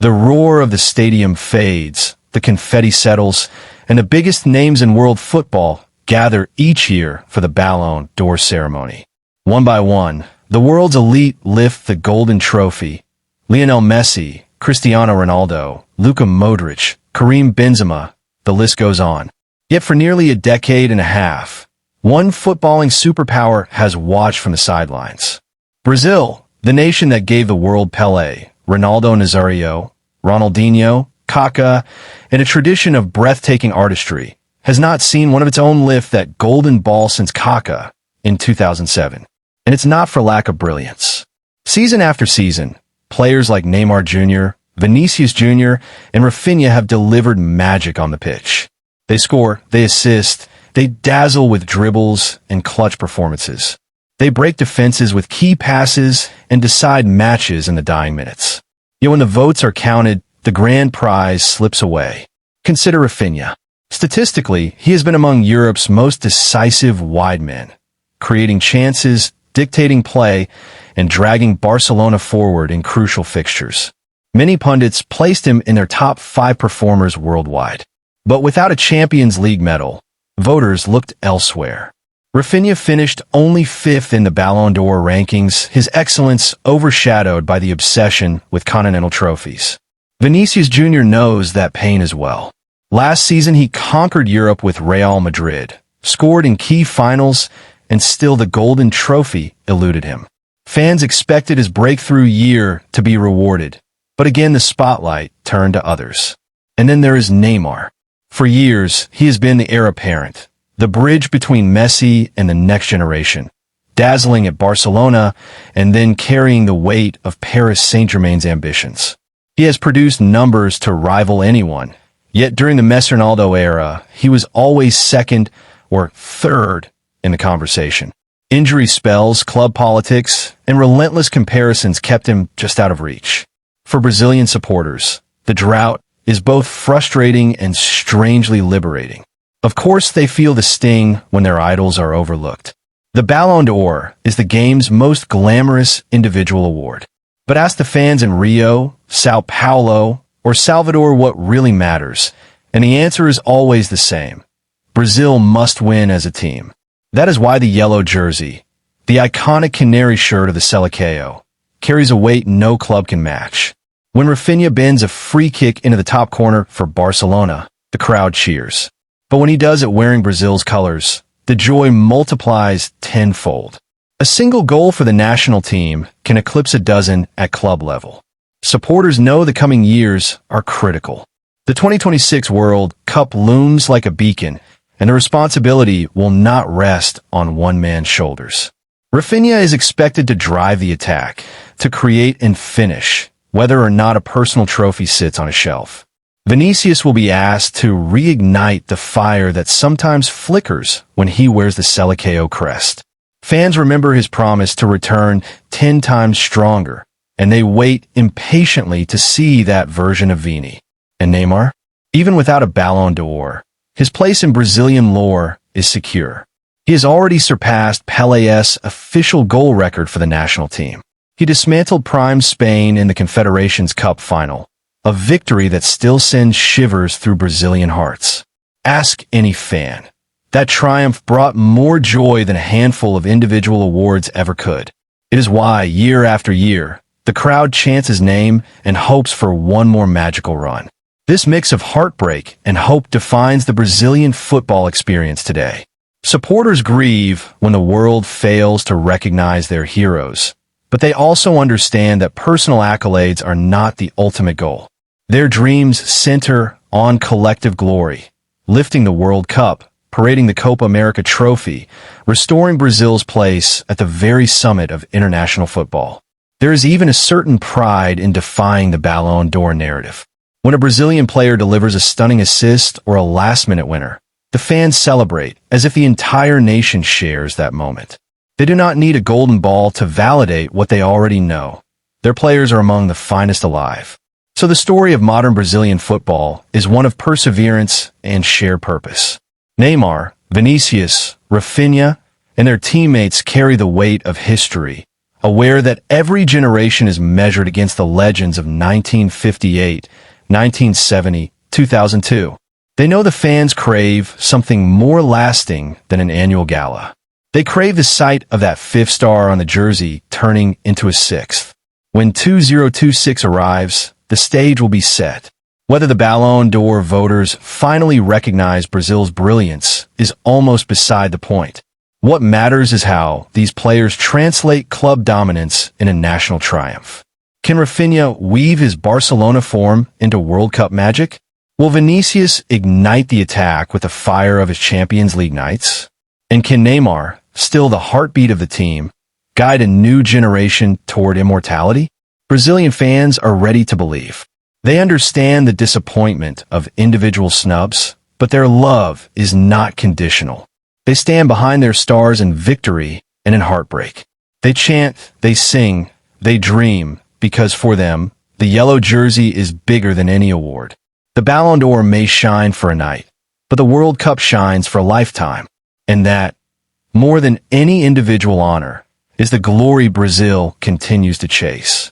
The roar of the stadium fades, the confetti settles, and the biggest names in world football gather each year for the Ballon d'Or ceremony. One by one, the world's elite lift the golden trophy. Lionel Messi, Cristiano Ronaldo, Luka Modric, Karim Benzema, the list goes on. Yet for nearly a decade and a half, one footballing superpower has watched from the sidelines. Brazil, the nation that gave the world Pelé, Ronaldo Nazario, Ronaldinho, Kaka, and a tradition of breathtaking artistry, has not seen one of its own lift that golden ball since Kaka in 2007. And it's not for lack of brilliance. Season after season, players like Neymar Jr., Vinícius Júnior, and Raphinha have delivered magic on the pitch. They score, they assist, they dazzle with dribbles and clutch performances. They break defenses with key passes and decide matches in the dying minutes. Yet when the votes are counted, the grand prize slips away. Consider Raphinha. Statistically, he has been among Europe's most decisive wide men, creating chances, dictating play, and dragging Barcelona forward in crucial fixtures. Many pundits placed him in their top 5 performers worldwide. But without a Champions League medal, voters looked elsewhere. Raphinha finished only 5th in the Ballon d'Or rankings, his excellence overshadowed by the obsession with continental trophies. Vinícius Júnior knows that pain as well. Last season he conquered Europe with Real Madrid, scored in key finals, and still the golden trophy eluded him. Fans expected his breakthrough year to be rewarded, but again the spotlight turned to others. And then there is Neymar. For years, he has been the heir apparent, the bridge between Messi and the next generation, dazzling at Barcelona and then carrying the weight of Paris Saint-Germain's ambitions. He has produced numbers to rival anyone, yet during the Messi-Ronaldo era, he was always second or third in the conversation. Injury spells, club politics, and relentless comparisons kept him just out of reach. For Brazilian supporters, the drought is both frustrating and strangely liberating. Of course, they feel the sting when their idols are overlooked. The Ballon d'Or is the game's most glamorous individual award. But ask the fans in Rio, Sao Paulo, or Salvador what really matters, and the answer is always the same. Brazil must win as a team. That is why the yellow jersey, the iconic canary shirt of the Seleção, carries a weight no club can match. When Raphinha bends a free kick into the top corner for Barcelona, the crowd cheers. But when he does it wearing Brazil's colors, the joy multiplies tenfold. A single goal for the national team can eclipse a dozen at club level. Supporters know the coming years are critical. The 2026 World Cup looms like a beacon, and the responsibility will not rest on one man's shoulders. Raphinha is expected to drive the attack, to create and finish, whether or not a personal trophy sits on a shelf. Vinícius will be asked to reignite the fire that sometimes flickers when he wears the Seleção crest. Fans remember his promise to return 10 times stronger, and they wait impatiently to see that version of Vini. And Neymar? Even without a Ballon d'Or, his place in Brazilian lore is secure. He has already surpassed Pelé's official goal record for the national team. He dismantled prime Spain in the Confederations Cup final, a victory that still sends shivers through Brazilian hearts. Ask any fan. That triumph brought more joy than a handful of individual awards ever could. It is why, year after year, the crowd chants his name and hopes for one more magical run. This mix of heartbreak and hope defines the Brazilian football experience today. Supporters grieve when the world fails to recognize their heroes, but they also understand that personal accolades are not the ultimate goal. Their dreams center on collective glory, lifting the World Cup, parading the Copa America trophy, restoring Brazil's place at the very summit of international football. There is even a certain pride in defying the Ballon d'Or narrative. When a Brazilian player delivers a stunning assist or a last-minute winner, the fans celebrate as if the entire nation shares that moment. They do not need a golden ball to validate what they already know. Their players are among the finest alive. So the story of modern Brazilian football is one of perseverance and shared purpose. Neymar, Vinícius, Raphinha, and their teammates carry the weight of history, aware that every generation is measured against the legends of 1958, 1970, 2002. They know the fans crave something more lasting than an annual gala. They crave the sight of that fifth star on the jersey turning into a sixth. When 2026 arrives, the stage will be set. Whether the Ballon d'Or voters finally recognize Brazil's brilliance is almost beside the point. What matters is how these players translate club dominance in a national triumph. Can Raphinha weave his Barcelona form into World Cup magic? Will Vinícius ignite the attack with the fire of his Champions League nights? And can Neymar, still the heartbeat of the team, guide a new generation toward immortality? Brazilian fans are ready to believe. They understand the disappointment of individual snubs, but their love is not conditional. They stand behind their stars in victory and in heartbreak. They chant, they sing, they dream, because for them, the yellow jersey is bigger than any award. The Ballon d'Or may shine for a night, but the World Cup shines for a lifetime. And that, more than any individual honor, is the glory Brazil continues to chase.